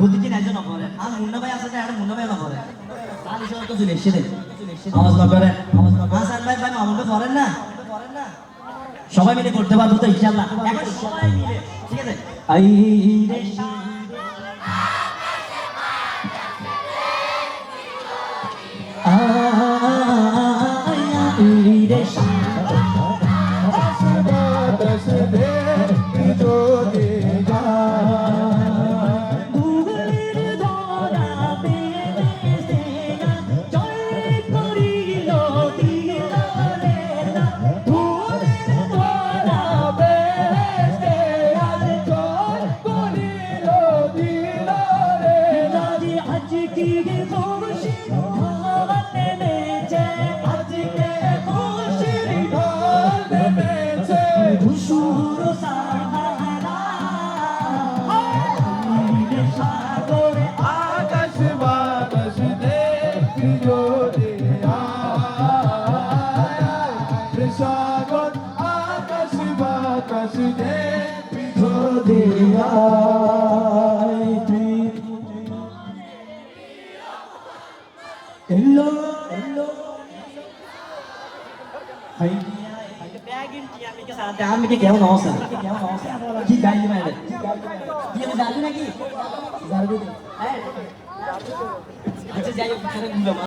প্রতিদিন একজন পড়ে আর মুন্না ভাই আছে না একটা মুন্না ভাই না পড়ে আর এসব তো চলে এসে দেয় আওয়াজ না করে হাসান ভাই ভাই মামুনটা পড়েন না সবাই মিলে করতে পারবো তো ইনশাআল্লাহ এখন সবাই মিলে ঠিক আছে আই রে Hello, hello. Hai dia, bagin dia mikir salah dah mikir kaya mana sah? Ki gaji mana? Dia ni gaji lagi? Gaji. Eh, aja jaya bicara dulu.